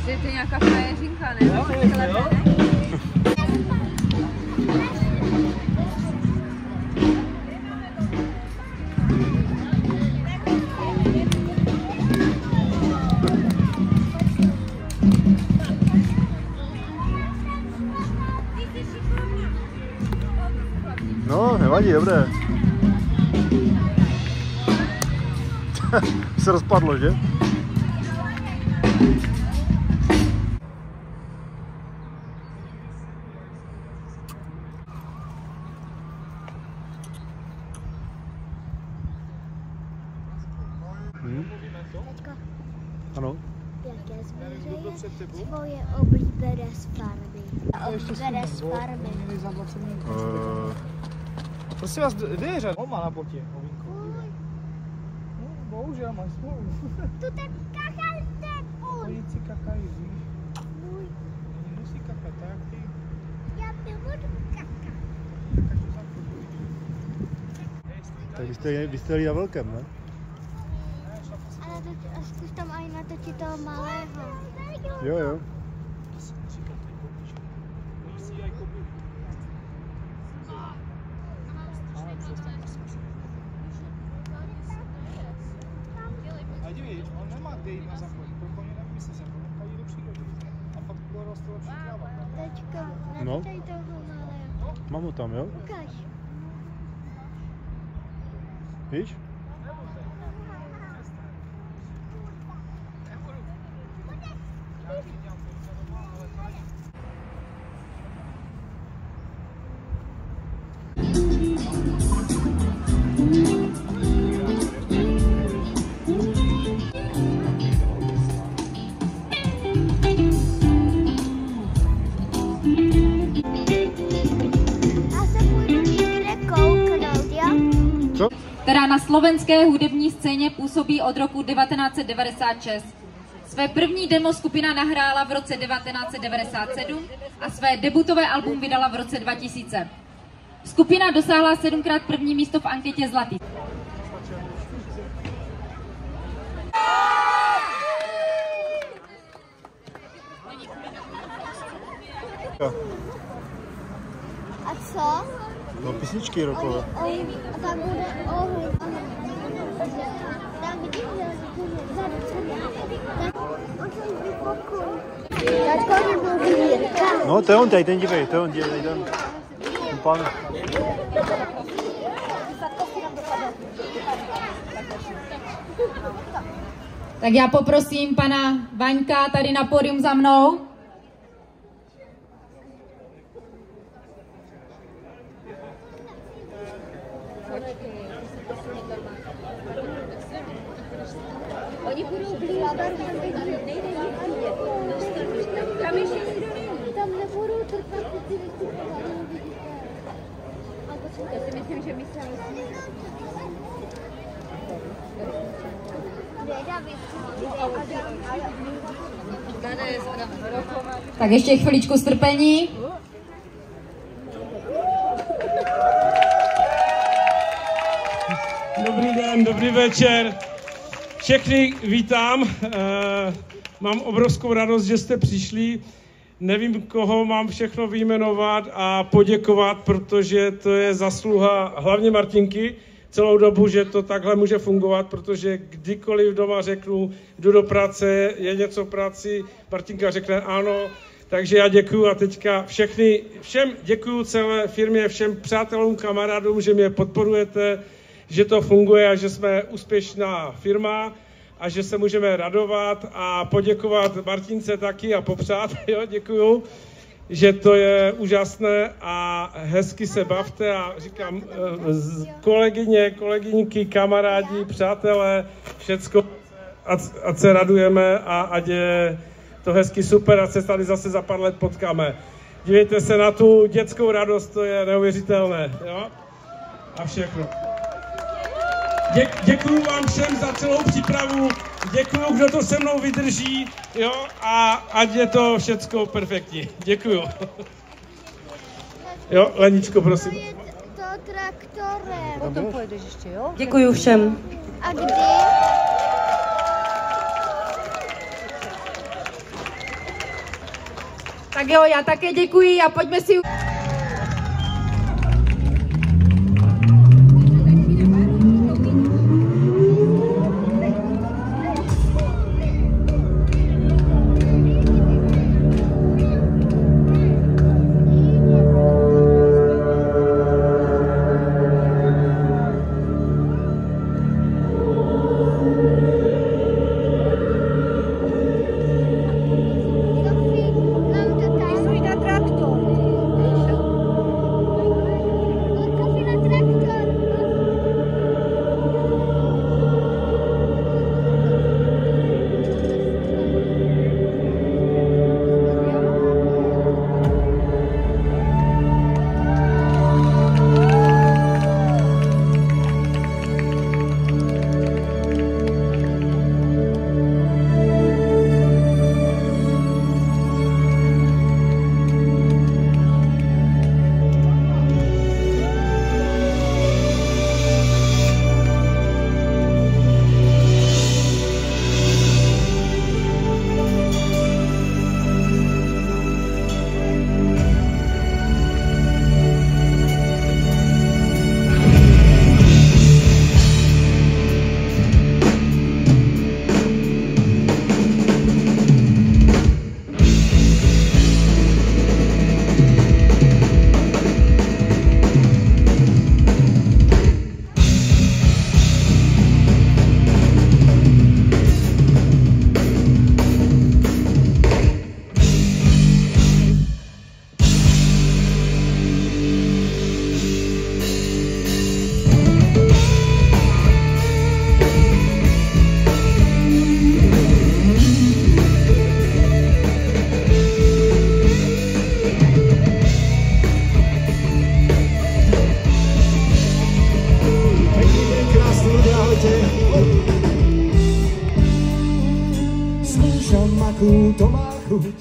To je nějaká frajeřinka, ne? Jo, jo. No, nevadí, dobré. Se rozpadlo, že? Ano. Jaké zvíře je tvoje oblíbené z farmy? Oblíbené z farmy. Prosím vás, kde je řada? On má na botě, hovínko. No, bohužel, máš smlouvu. Tu ten kakal, ten on. Oni si kakají, víš? Oni musí kakat, tak ty. Já nebudu kakat. Tak vy jste jeli na velkém, ne? Ale zkus tam aj natočit toho malého. Jo. A dívej, on nemá kde jít na záchod, pokud nevím, se záchod, on chodí do přírody. A pak poroste lepší tráva. Teďko, No. natočej toho malého. Mám ho tam, jo? Ukaž. Víš? Která na slovenské hudební scéně působí od roku 1996. Své první demo skupina nahrála v roce 1997 a své debutové album vydala v roce 2000. Skupina dosáhla 7krát první místo v anketě Zlatý. A co? No, písničky rokové. A tam bude oheň. Tam vidíš, že No, to je on tady, ten dívej, to je on, dívej, ten pan. Tak já poprosím pana Vaňka tady na pódium za mnou. Oni budou blízko, tam ještě nikdo není. Tam nebudou trpat, ty vystupovali, vidíte. Já si myslím, že my se Tak ještě chviličku strpení. Dobrý den, dobrý večer. Všechny vítám. Mám obrovskou radost, že jste přišli. Nevím, koho mám všechno vyjmenovat a poděkovat, protože to je zasluha hlavně Martinky celou dobu, že to takhle může fungovat, protože kdykoliv doma řeknu, jdu do práce, je něco v práci, Martinka řekne ano, takže já děkuju a teďka všem děkuju celé firmě, všem přátelům, kamarádům, že mě podporujete, že to funguje a že jsme úspěšná firma a že se můžeme radovat a poděkovat Martince taky a popřát, jo, děkuju, že to je úžasné a hezky se bavte a říkám kolegyňky, kamarádi, přátelé, všecko, ať se radujeme a ať je to hezky super a se tady zase za pár let potkáme. Dívejte se na tu dětskou radost, to je neuvěřitelné, jo, a všechno. Děkuju vám všem za celou přípravu, děkuju, kdo to se mnou vydrží, jo, a ať je to všecko perfektní. Děkuju. Jo, Leničko, prosím. to traktorem. Potom pojedeš ještě, jo? Děkuju všem. A kdy? Tak jo, já také děkuji a pojďme si... akú to má chuť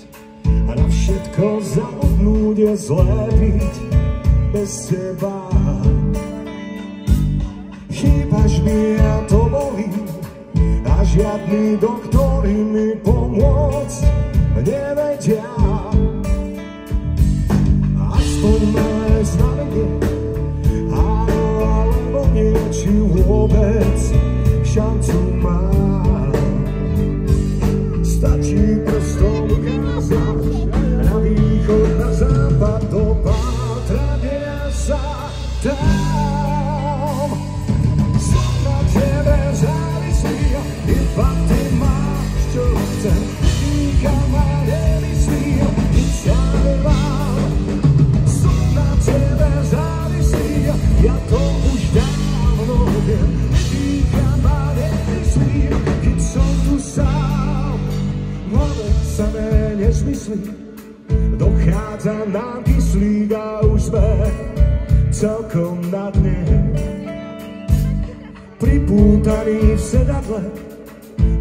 a na všetko zabudnúť je zlé byť bez teba. Chýbaš mi a to bolí a žiadny doktori mi pomôcť nevedia. Aspoň malé znamenie, áno alebo nie, či vôbec šancu mám. Stačí prstom ukázať na východ, na západ, do pátrania sa tam. Som na tebe závislý, iba ty máš, čo chcem. Nikam ma nemyslím, nič ťa nemám. Som na tebe závislý, ja to už dávno viem. Nikam ma nemyslím, keď som tu sám. Vôbec samé nezmyslí, dochádza nám kyslík a už sme celkom na dne. Pripútaní v sedadle,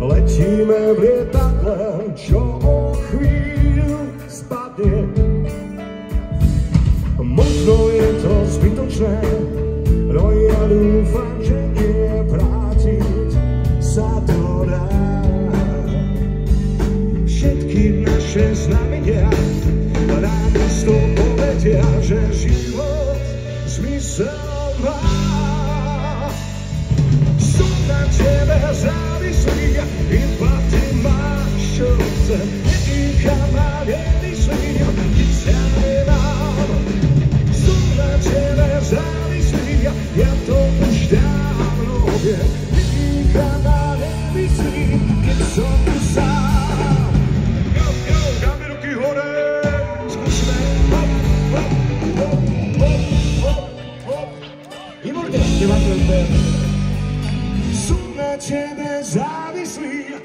letíme v lietadle, čo o chvíľu spadne. Možno je to zbytočné, no ja dúfam, že nie, vrátiť sa to dá. Všetky naše znamenia nám isto povedia, že život zmysel má. Som na tebe závislý, iba ty máš, čo chcem. Nikam ma nemyslím, nič ťa nemám. Som na tebe závislý, ja to už dávno viem. Nikam ma nemyslím, keď som tu sám. Go, go, dáme ruky hore, skúsme. Hop, hop, hop, hop, hop, hop. Výborne, nemáte odber. Som na tebe závislý.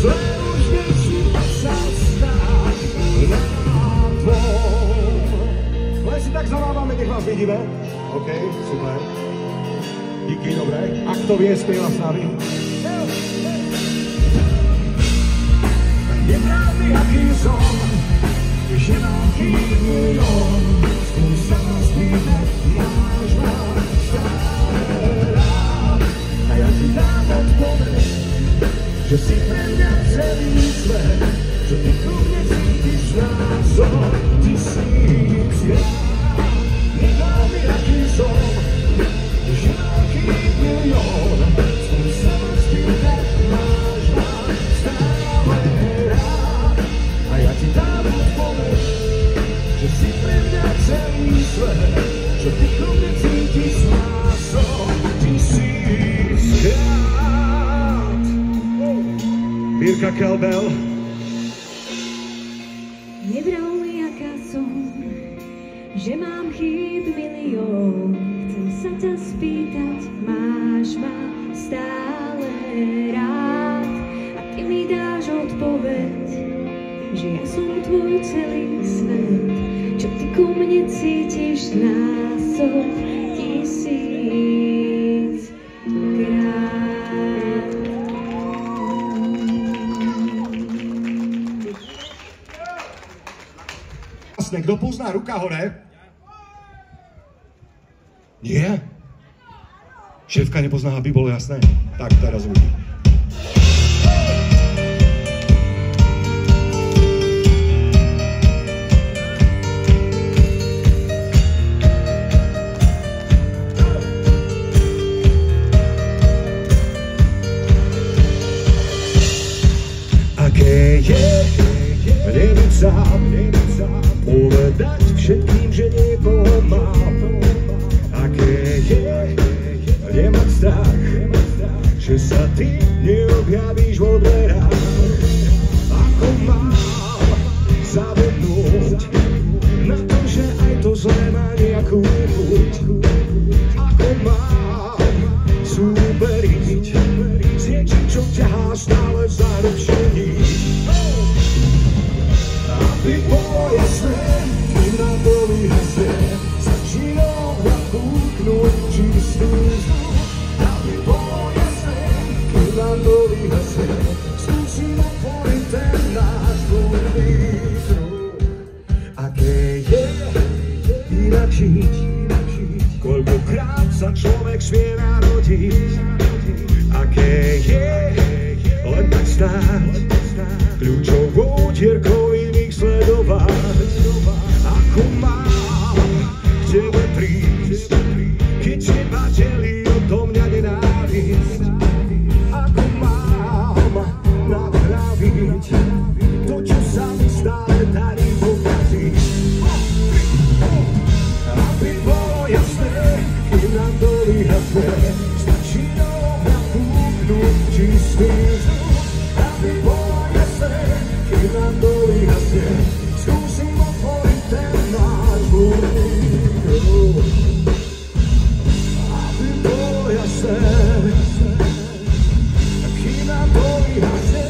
zle už nechci sa stáť na tom. Len si tak zavábame, nech vás vidíme. OK, super. Díky, dobré. A kto vie, spieva s nami. Nepravný, aký som, že veľký milión, skôr sa ma spýtať, máš ma stále rád. A ja ti dám odpoveď, že si pre mňa celý svet, že ty tu mne cítiš názor, tisíckrát. Nepravný, aký som, že veľký milión, skôr sa ma spýtať, máš ma stále rád. A ja ti dám odpoveď, že si pre mňa celý svet, že ty ku mne cítiš názor, tisíckrát. Mirka Kelbel. Nebral mi, aká som, že mám chýb milión. Chcem sa ťa spýtať, máš ma stále rád. A ty mi dáš odpoveď, že ja som tvoj celý svet, čo ty ku mne cítiš násob tisíckrát. Jasné, kto pozná, ruka hore? Nie? Šéfka nepozná, aby bolo jasné? Tak, teraz uvidí. Aké je nebyť sám, povedať všetkým, že niekoho mám. Aké je nemať strach, že sa ty neobjavíš vo dverách. Ako mám zabudnúť na to, že aj to zlé má nejakú chuť. Ako mám súperiť s niečím, čo ťahá stále za ručení. Aby bolo jasné, kým nám boli hasne, stačí rovna fúknuť čistú vzduch. Aby bolo jasné, kým nám boli hasne, skúsim otvoriť ten náš voľný kruh. Aké je inak žiť, koľkokrát sa človek smie narodiť. Aké je len tak stáť, kľúčovou dierkou iných sledovať. Ako mám k tebe prísť, keď teba delí odo mňa nenávisť. Ako mám napraviť to, čo sa mi stále darí pokaziť. Aby bolo jasné, kým nám dolí hasne, stačí rovna fúknuť čistý vzduch. Aby bolo jasné, kým nám dolí hasne, skúsim otvoriť ten náš voľný kruh. Aby bolo jasné, kým nám dolí hasne,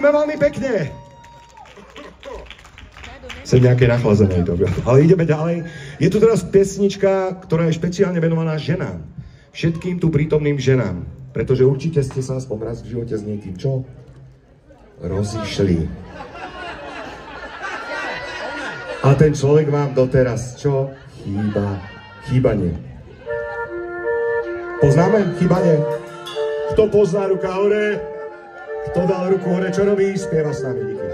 Ďakujeme veľmi pekne. Sem nejaké nachlazené to. Ale ideme ďalej. Je tu teraz pesnička, ktorá je špeciálne venovaná ženám. Všetkým tu prítomným ženám. Pretože určite ste sa aspoň raz v živote s niekým, čo? Rozišli. A ten človek vám doteraz, čo? Chýbanie. Poznáme chýbanie? Kto pozná, ruka hore? Kto dal ruku hore, čo robí? Spieva s nami, díky.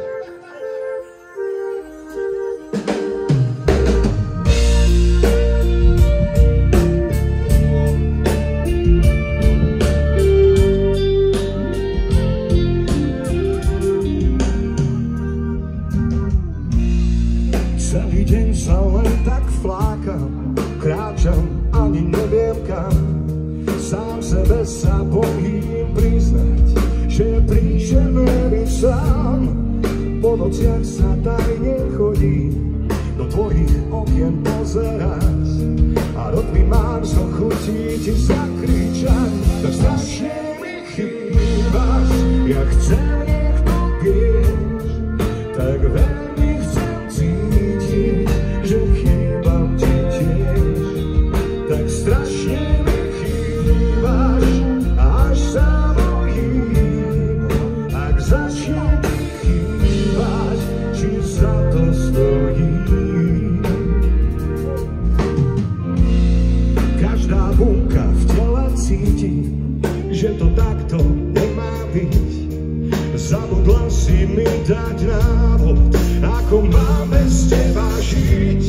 Celý deň sa len tak flákam, kráčam, ani neviem kam. Sám sebe sa bojím priznať, že je príšerné byť sám. Po nociach sa tajne chodí, do tvojich okien pozerať. A rokmi mám zo chutí ti zakričať, tak strašne mi chýbaš. Ja chcem, nech to vieš, tak veľmi chcem cítiť, že chýbam ti tiež. Tak strašne mi chýbaš, až sa bojím. Ak začne ti chýbať, či za to stojí. Každá bunka v tele cíti, že to takto nemá byť. Zabudla si mi dať návod, ako mám bez teba žiť.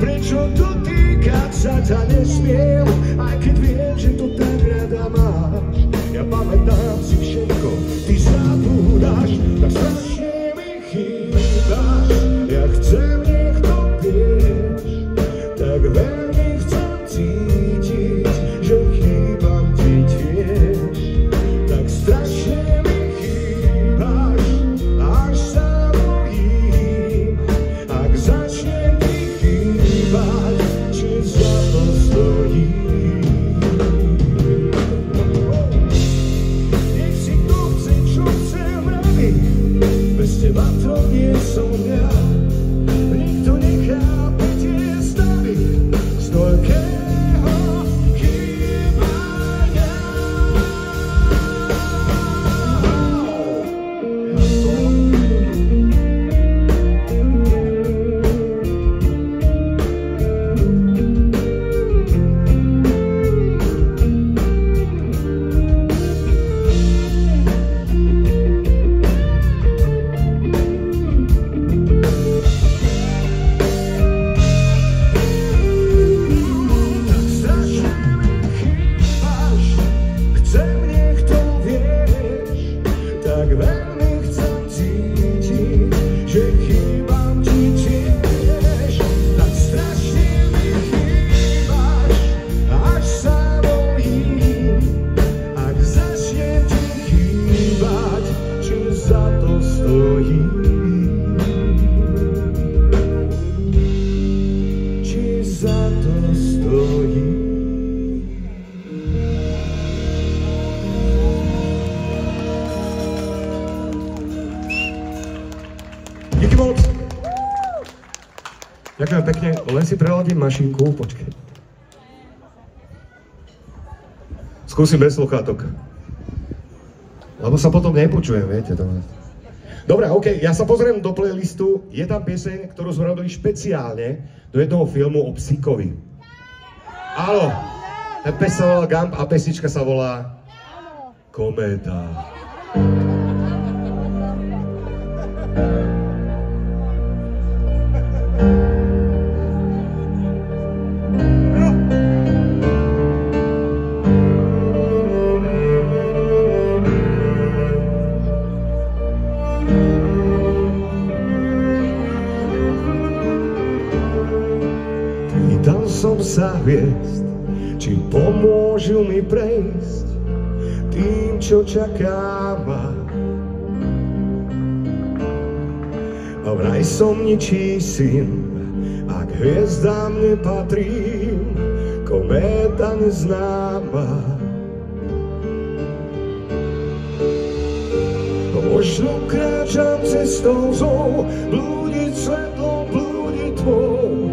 Prečo dotýkať sa ťa nesmiem, aj keď viem, že to tak rada máš. Ja pamätám si všetko, ty zabúdaš, tak strašne mi chýbaš. Ja chcem, nech to vieš, tak veľmi chcem cítiť, že chýbam ti tiež. Tak strašne mi chýbaš, až sa bojím. Ak začne ti chýbať, či za to stojí. Nech si kto chce, čo chce robiť, bez teba to nie som ja. Nikto nechápe tie stavy z toľkého chýbania. Díky moc. Ďakujem pekne, len si preladím mašinku, počkej. Skúsim bez sluchátok. Lebo sa potom nepočujem, viete to. Dobre, OK, ja sa pozriem do playlistu, je tam pieseň, ktorú sme robili špeciálne do jednoho filmu o psíkovi. Áno, ten pes sa volá Gump a pesička sa volá Kométa. Pýtal som sa hviezd, či pomôžu mi prejsť tým, čo čaká ma. A vraj som ničí syn, ak hviezdám nepatrím, kométa neznáma. Možno kráčam cestou zlou, blúdiť svetlom, blúdiť tmou,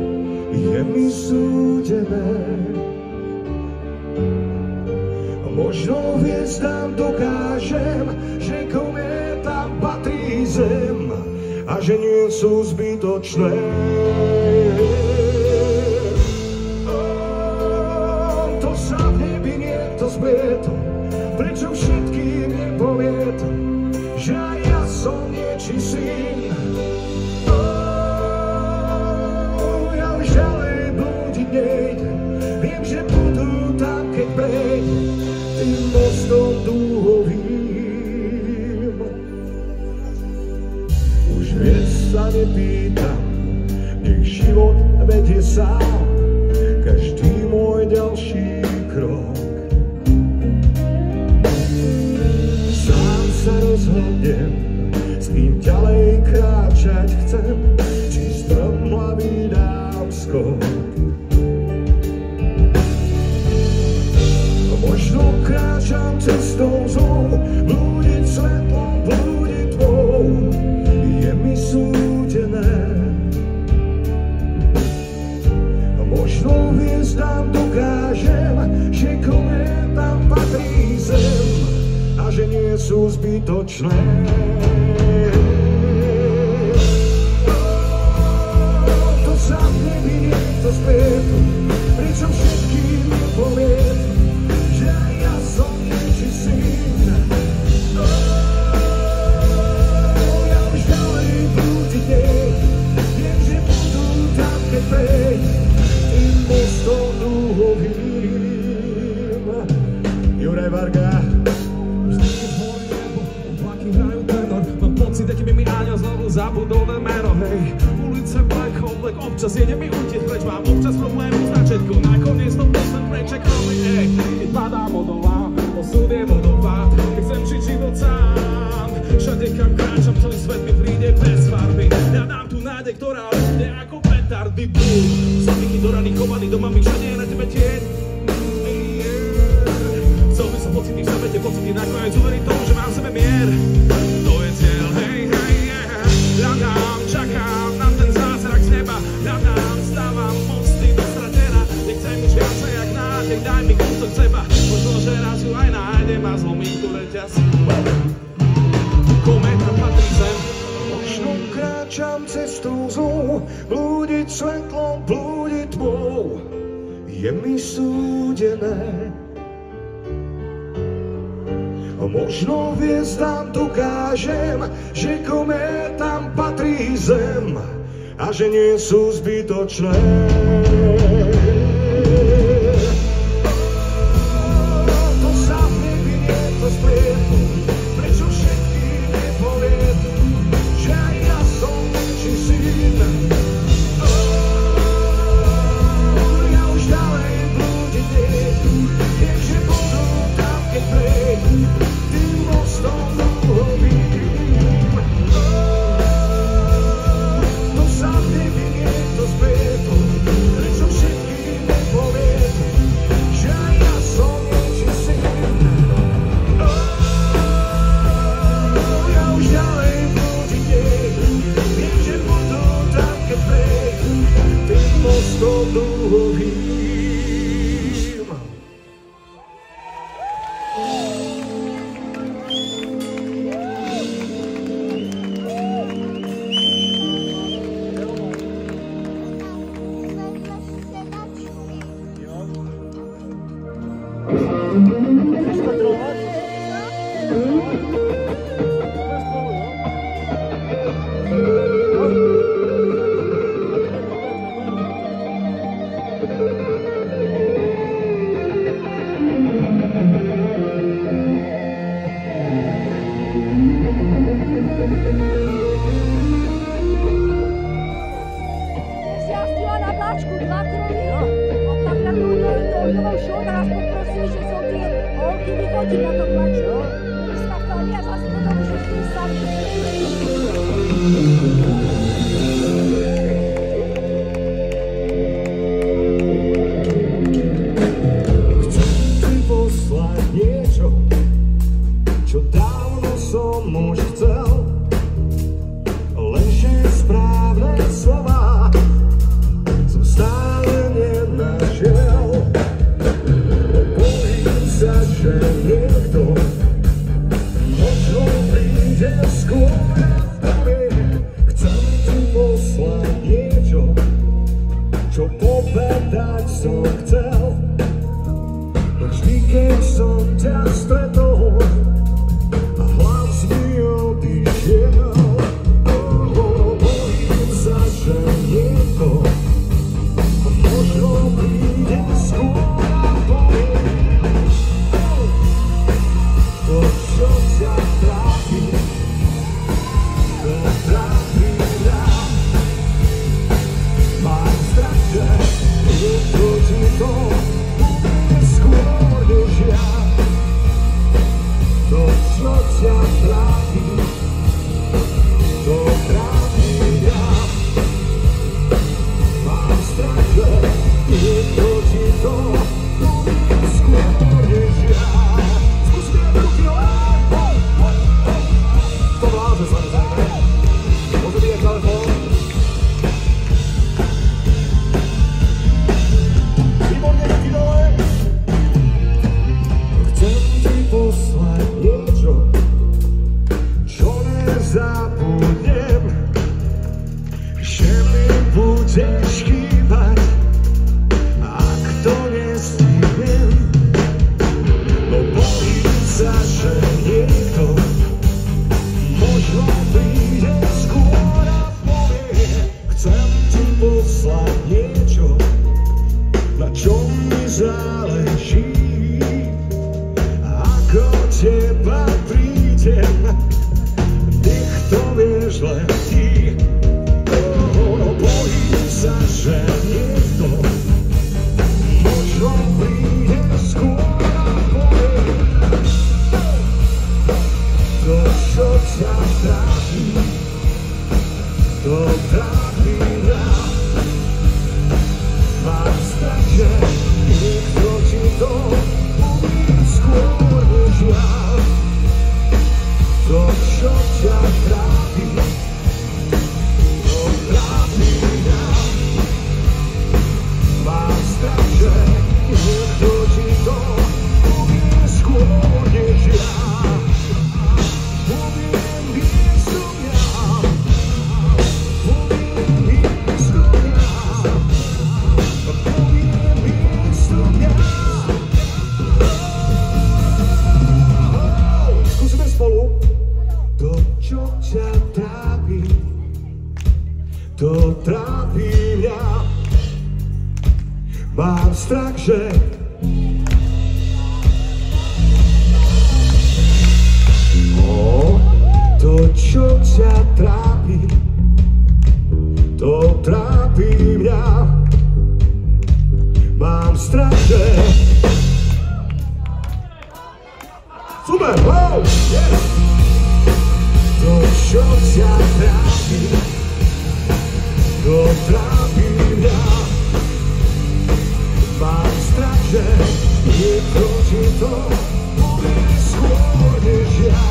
je mi súdené. Možno hviezdám dokážem, že kométam patrí zem a že nie sú zbytočné. To sa v nebi niekto zblietol, prečo všetkým nepovie to, že aj ja som niečí syn. Ja už ďalej blúdiť nejdem, viem, že budú tam, keď prejdem tým mostom dúhovým. Už viac sa nepýtam, nech život vedie sám každý môj ďalší krok. Sám sa rozhodnem, s kým ďalej kráčať chcem, či stromlavý dám skok. Možno kráčam cestou zlou, blúdiť svetlom, blúdiť tmou, je mi súdené. Možno hviezdám dokážem, že kométam patrí zem a že nie sú zbytočné. To sa v nebi niekto zblietol, pričom všetkým nepovie, že aj ja som niečí syn. Ja už ďalej blúdiť nejdem, viem, že budú tam, keď prejdem tým mostom dúhovým. Juraj Varga. Oblaky hrajú tenor, mám pocit, aký mi áňel znovu zabudol na meno. Hej, ulice Black Hole Black, občas jede mi utiec preč, mám občas problémy s načetkou, nakoniec to posledný preček nový. Ej, keď padám odolá, osud je vodopád, keď chcem žiť život sám, všade kam kráčam, celý svet mi príde bez farby. Ja dám tu nádej, ktorá bude ako petard vybuch. Zabiky do rany chovaný, doma mi všade je na tebe tieň. Chcel by som pocity v samete, pocity nakoniec uveriť tomu, že mám v sebe mier. To je cieľ, hej, hej, yeah. Hľadám, čakám na ten zázrak z neba, hľadám, stávam mosty do stratera. Nechcem už viacej jak nádej, daj mi kúsok seba. Možno, že raz ju aj nájdem a zlomím tu reťaz. Kométa patrí zem. Možno kráčam cestou zlou, blúdiť svetlom, blúdiť tmou, je mi súdené. Možno hviezdám dokážem, že kométam patrí zem a že nie sú zbytočné. To sa v nebi niekto zblietol, prečo všetkým nepovie to, že aj ja som niečí syn. Ja už ďalej blúdiť nejdem, viem, že budú tam, keď prejdem tým mostom dúhovým. To sa v nebi niekto zblietol, prečo všetkým nepovie to, že aj ja som niečí syn. Ja už ďalej blúdiť nejdem, viem, že budú tam, keď prejdem tým mostom dúhovým. Chcem ti poslať niečo, čo dávno som už chcel. teba prídem, nech to vieš len ty. Bojím sa, že niekto možno príde skôr a povie to, čo ťa trápi, to trápi mňa. Mám strach, že niekto ti to povie skôr než ja. To, čo ťa trápi, to trápi mňa. Mám strach, že niekto ti to povie skôr než ja. Poviem miesto mňa, poviem miesto mňa, poviem miesto mňa. Skúsime spolu. To, čo ťa trápi, to trápi mňa. Mám strach, že to, čo ťa trápi, to trápi mňa. Mám strach, že super, wow, yes. To, čo ťa trápi, to trápi mňa. Mám strach, že niekto ti to povie skôr než ja.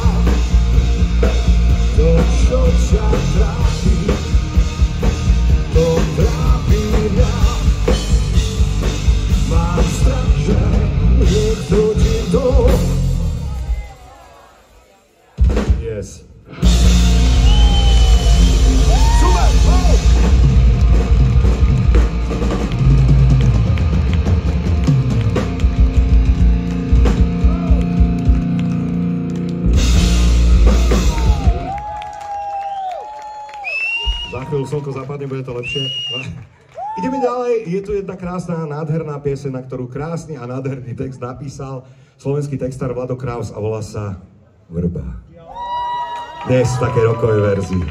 To, čo ťa trápi, to trápi mňa. Mám strach, že niekto ti to... Yes. Super! Oh! Za chvíľu slnko zapadne, bude to lepšie. Ideme ďalej, je tu jedna krásna, nádherná pieseň, na ktorú krásny a nádherný text napísal slovenský textár Vlado Kraus a volá sa Vrba. Dnes v takej rockovej verzii.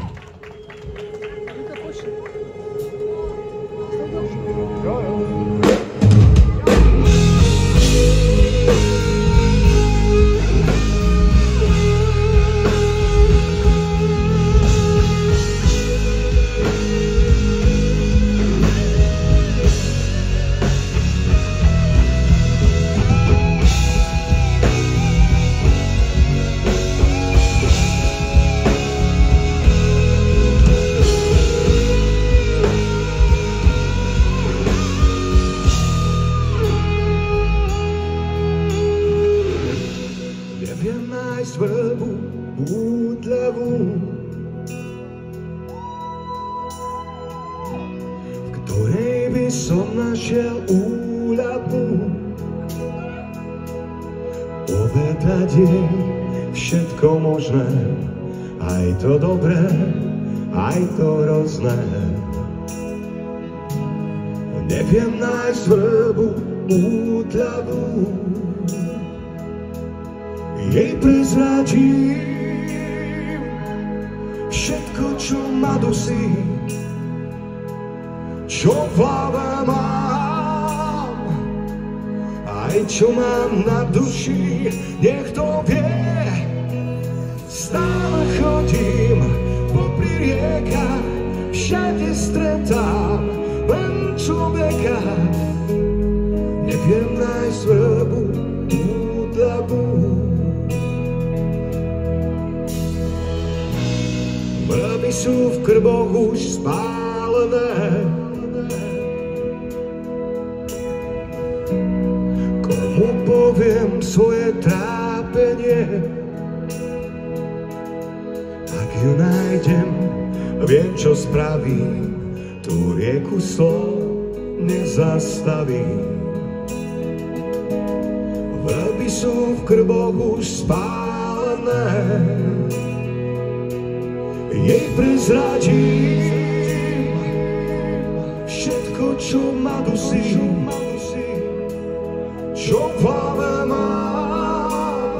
Všetko možné, aj to dobré, aj to hrozné. Neviem nájsť vrbu útľavú, jej prezradím všetko, čo ma dusí, čo v hlave mám, aj čo mám na duši, nech to vie. Stále chodím popri riekach, všade stretám len človeka. Neviem nájsť vrbu útľavú. Vrby sú v krboch už spálené, komu poviem svoje trápenie. Ak ju nájdem, viem, čo spravím, tú rieku slov nezastavím. Vrby sú v krboch už spálené, jej prezradím všetko, čo ma dusí, čo v hlave mám,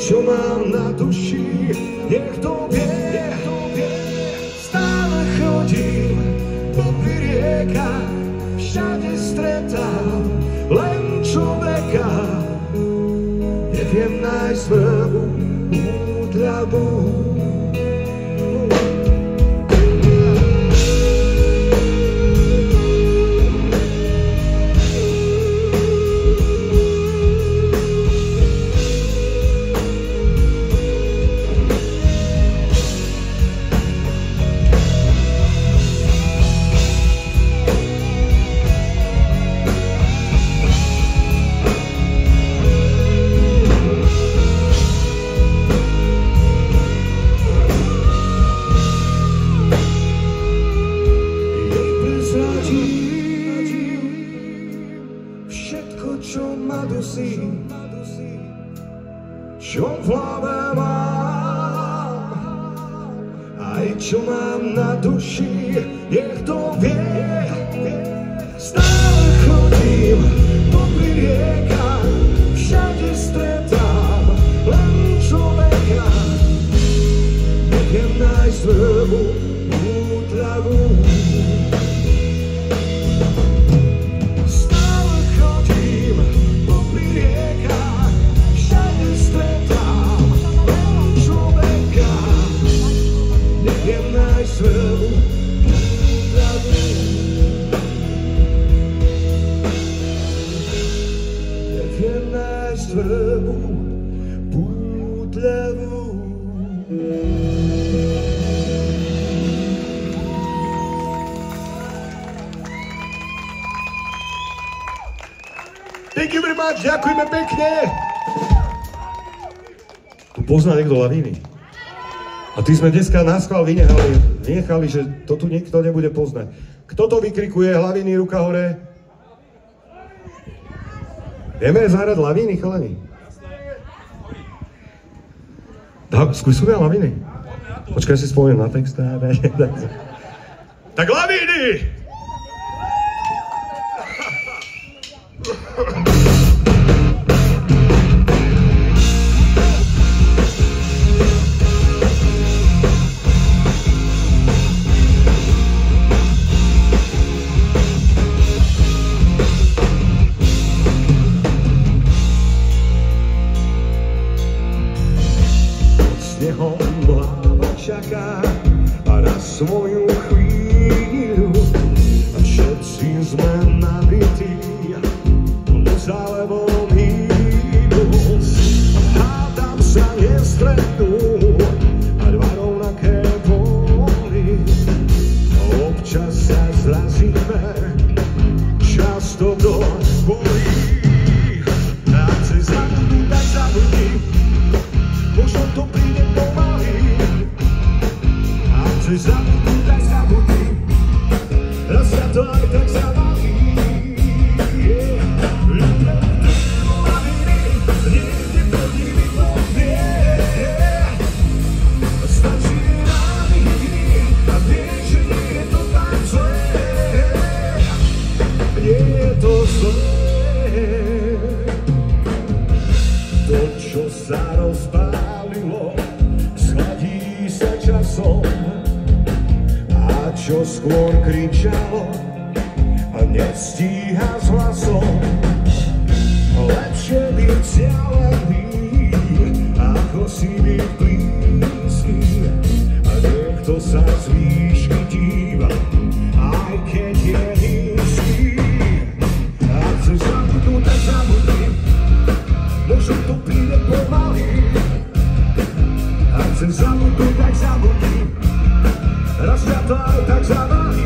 čo mám na duši, nech to vie. Stále chodím popri riekach, všade stretám len človeka. Neviem nájsť svoju útravu. Čo v hlave mám, aj čo mám na duši, nech to vie. Stále chodím popri riekach, všade stretám len človeka. Neviem nájsť svoju útravu. Thank you very much, ďakujeme pekne. Tu pozná niekto Lavíny. A ty sme dneska naschvál vynechali, že to tu nikto nebude poznať. Kto to vykrikuje? Lavíny, ruka hore. Vieme zahrať Lavíny, chalani? Skúsime Lavíny? Počkaj, si spomínam na text. Tak Lavíny! Čaká a na svoju chvíľu a všetci sme nabití plus alebo mínus. Hádam sa nestretnú a dva rovnaké boli. Občas sa zrazíme, často to bolí. A chce zabudnúť, tak zabudni, možno to príde pomaly. Chceš zabudnúť, tak zabudni, raz sa to aj tak zabaví. Ľudia týmu Lavíny, niekde pod nimi to vie. Stačí nádych a vieš, že nie je to tak zlé. Nie je to zlé. To, čo sa rozpálilo, schladí sa časom. Čo skôr kričalo a nestíha s hlasom. Lepšie byť vzdialený, ako si byť blízky. A niekto sa z výšky díva, aj keď je nízky. A chceš zabudnúť, tak zabudni, možno to príde pomaly. A chceš zabudnúť, tak zabudni, raz sa to aj tak zabaví.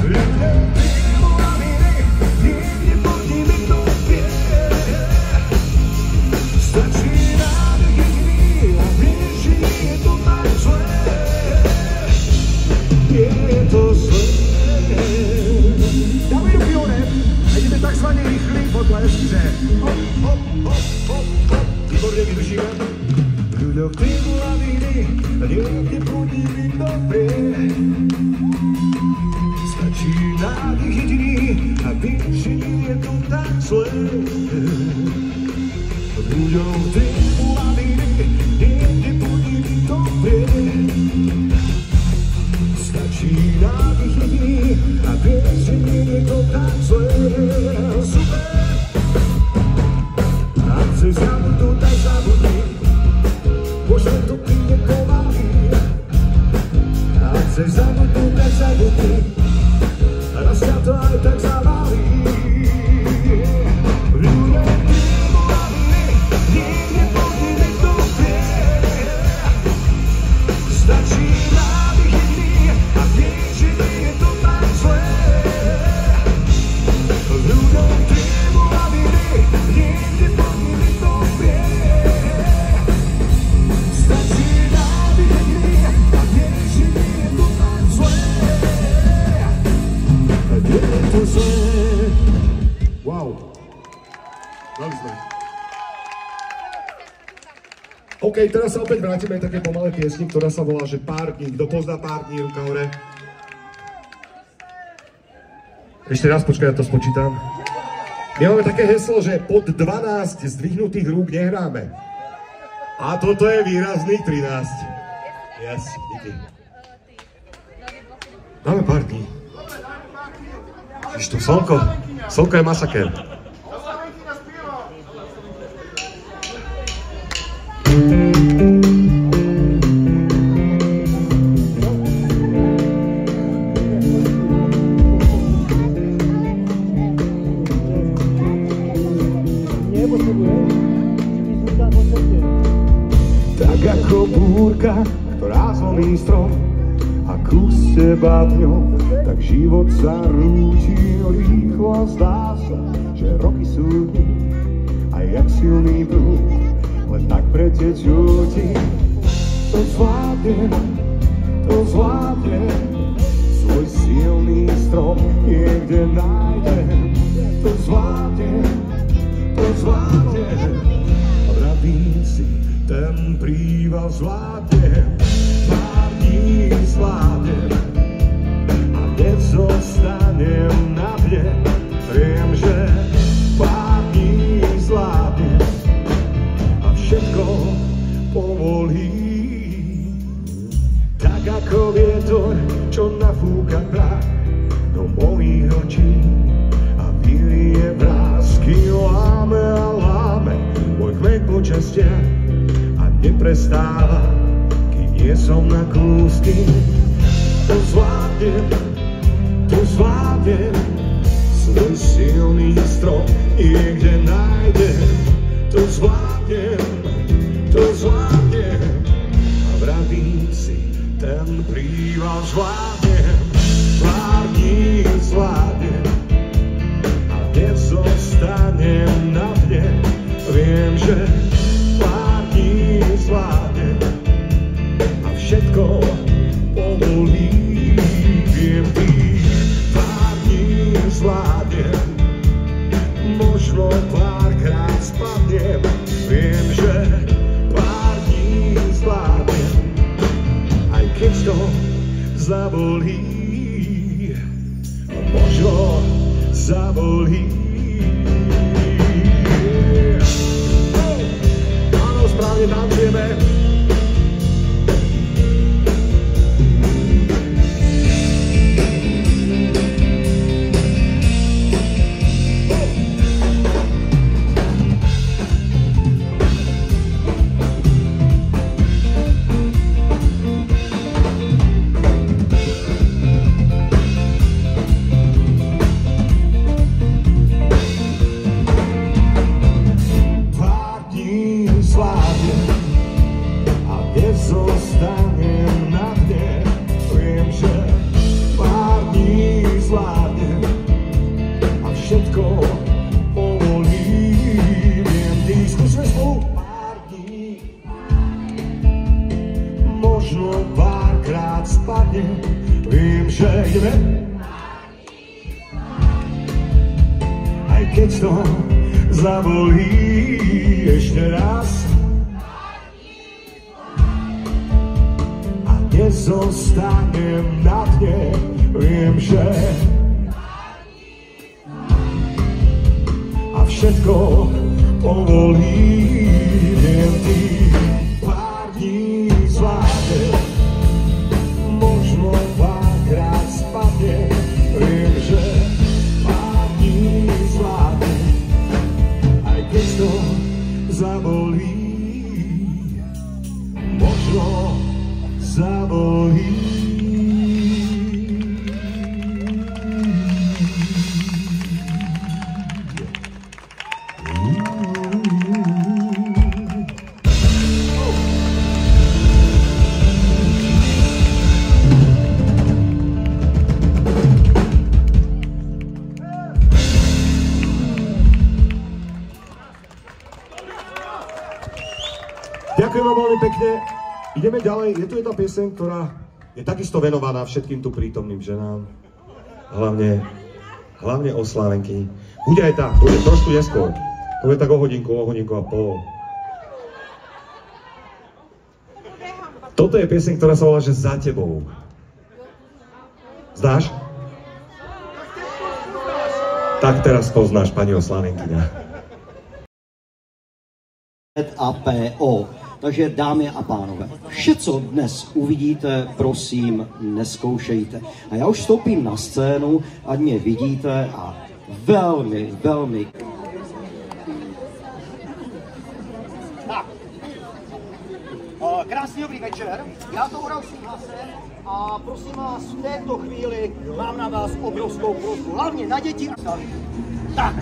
Ľudia týmu Lavíny, niekde pod nimi to vie. Stačí nádych jediný a vieš, že nie je to tak zlé. Nie je to zlé. Dávaj ruky hore a ideme takzvaný rýchly potlesk, že hop, hop, hop, hop, hop. Výborne vydržíme. Ľuďom týmu Lavíny, niekde pod nimi to vie. Stačí nádych jediný a vieš, že nie je to tak zlé. Ľuďom Mali sme. OK, teraz sa opäť vrátime k také pomalé piesni, ktorá sa volá, že Pár dní. Kto pozná Pár dní, ruka hore. Ešte raz, počkaj, ja to spočítam. My máme také heslo, že pod 12 zdvihnutých rúk nehráme. A toto je výrazný 13. Yes, díky. Máme Pár dní. Ešte to slnko. Slnko je masakér. Tak ako búrka, ktorá zlomí strom a kus teba dňom, tak život sa rúti rýchlo a zdá sa, že roky sú dní a jak silný prúd, len tak pretečú ti. To zvládnem, svoj silný strom niekde nájdem. To zvládnem, a vravím si, ten príval zvládnem. Pár dní zvládnem a nezostanem na dne. Viem, že pár dní zvládnem a všetko povolí. Tak ako vietor, čo nafúka prach do mojich očí a vylie vrásky. Láme a láme môj chmeň počastia a neprestáva, kým nie som na kúsky. To zvládnem, svoj silný strom niekde nájdem. To zvládnem a vravím si, ten príval zvládnem. Pár dní zvládnem a nezostanem na dne. Viem, že pár dní zvládnem a všetko povolí. Viem, tých pár dní zvládnem, možno párkrát spadnem. Viem, že pár dní zvládnem, aj keď to zabolí. Možno zabolí. Áno, správne tancujeme. Aj keď to zabolí ešte raz a nezostanem na dne. Viem, že a všetko povolí. Viem, tých pár dní zvládnem, možno párkrát spadnem. Viem, že pár dní zvládnem, aj keď to zabolí, možno zabolí. Ďakujem vám veľmi pekne. Ideme ďalej. Je tu jedna pieseň, ktorá je takisto venovaná všetkým tu prítomným ženám. Hlavne oslávenky. Bude aj tá, bude trošku neskôr. To bude tak o hodinku a pol. Toto je pieseň, ktorá sa volá, že Za tebou. Znáš? Tak teraz poznáš, pani Oslávenkyňa. APO. Takže dámy a pánové, vše, co dnes uvidíte, prosím, neskoušejte. A já už vstoupím na scénu, ať mě vidíte a velmi, velmi... Tak. Krásný dobrý večer, já to hraju svým hlasem a prosím vás, v této chvíli mám na vás obrovskou prosbu, hlavně na děti a starý. Tak.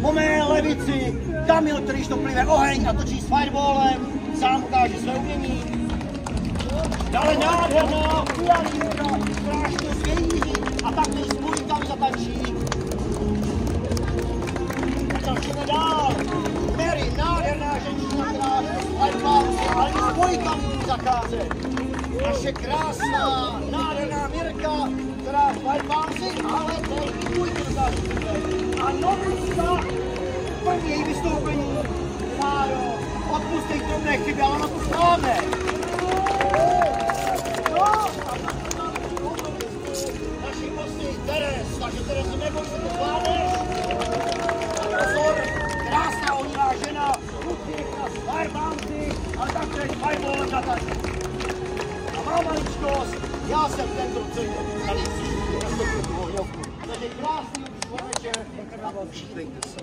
Po mé levici Kamil, který to plive oheň a točí s fireballem, sám ukáže své umění. Dále nádherná pianínka, strašně zvějíří a takhle s bulíkami zatančí. Tančíme dál. Mary, nádherná ženština, která s fireballem, ale i s bulíkami umí zacházet. Naše krásná, nádherná Mirka, která s fireballem, ale teď i bulíky zatáčí. A novička, první její vystoupení, Máro, odpustej drobné chyby, ale na to sláme. Naši hostí Teres, takže Terezi, neboj se, to zvládneš. A pozor, krásná ohnivá žena, pěkná s firebanky, ale taktéž fireballem zatačí. A má maličkost, já jsem ten, kdo tady příští, nastoupil tu ohňovku. Takže krásný podvečer, užívejte se.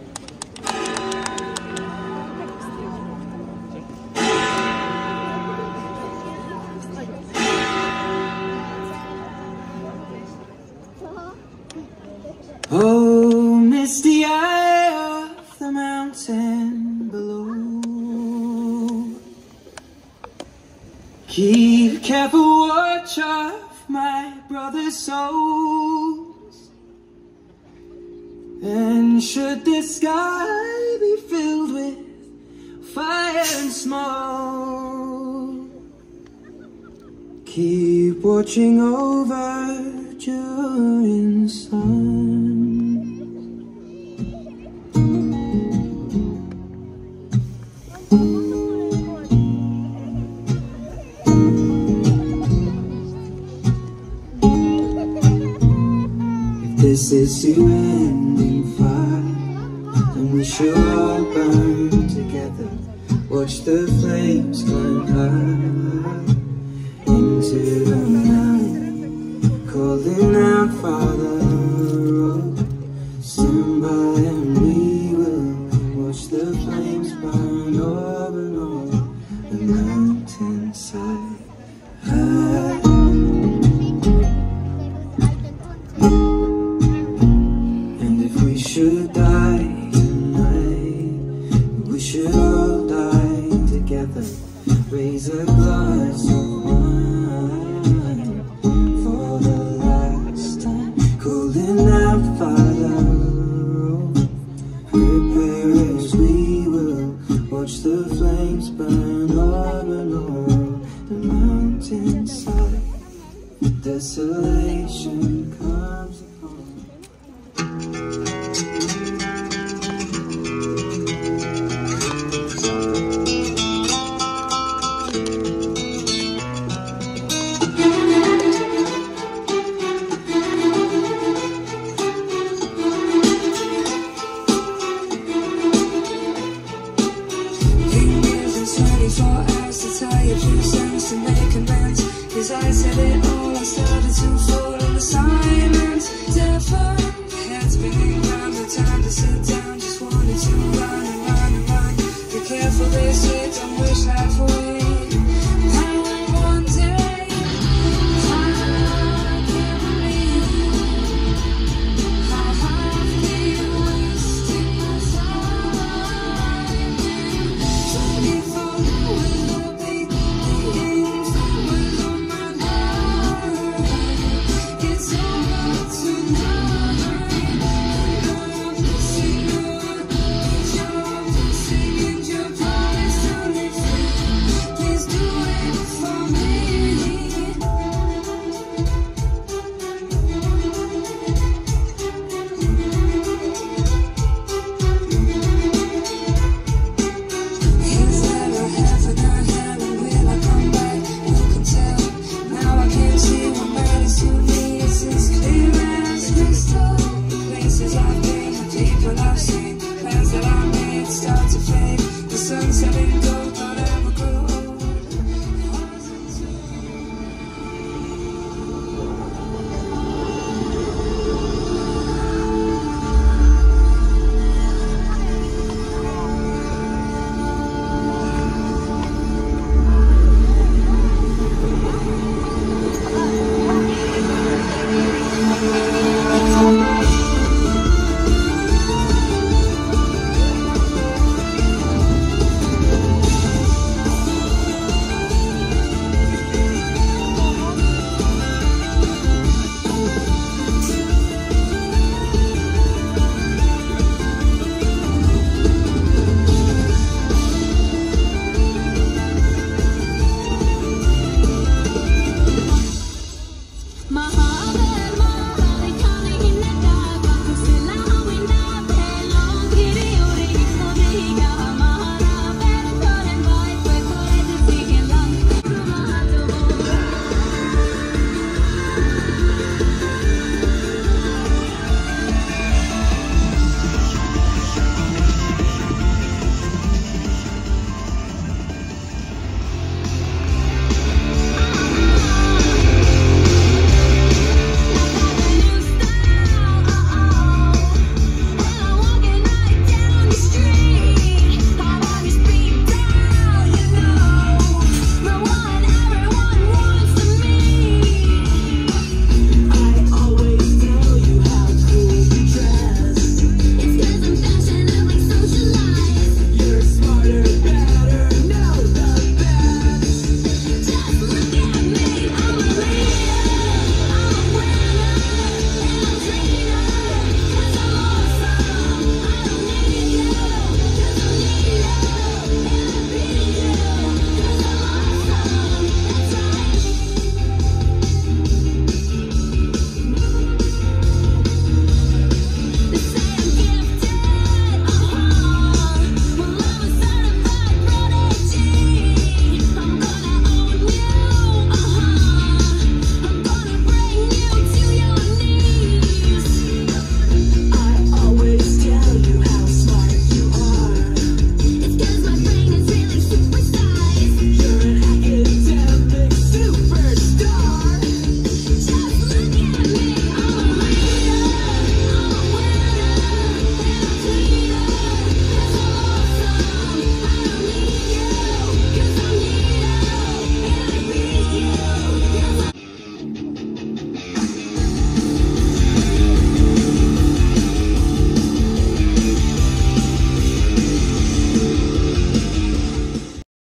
Oh, misty eye of the mountain below, keep careful watch of my brother's souls, and should the sky be filled with fire and smoke, keep watching over during sun. This is to end in fire, and we shall all burn together. Watch the flames climb high into the night, calling out, Father, oh, stand by and we will watch the flames burn over and over the mountainside. Should die tonight, we should all die together. Raise a glass of wine for the last time, calling out, Father, prepare as we will watch the flames burn over and over the mountainside. Desolation comes upon me. I said it all, I started to fall in the silence. Deafened, heads spinning round, no time to sit down. Just wanted to run and run and run. Be careful, they say, don't wish halfway. And one day, I can't believe how I've been wasting my time. 24 will be the sunset ain't gold, but ever grow old. Sila hawin na pelong kiri uri ko diga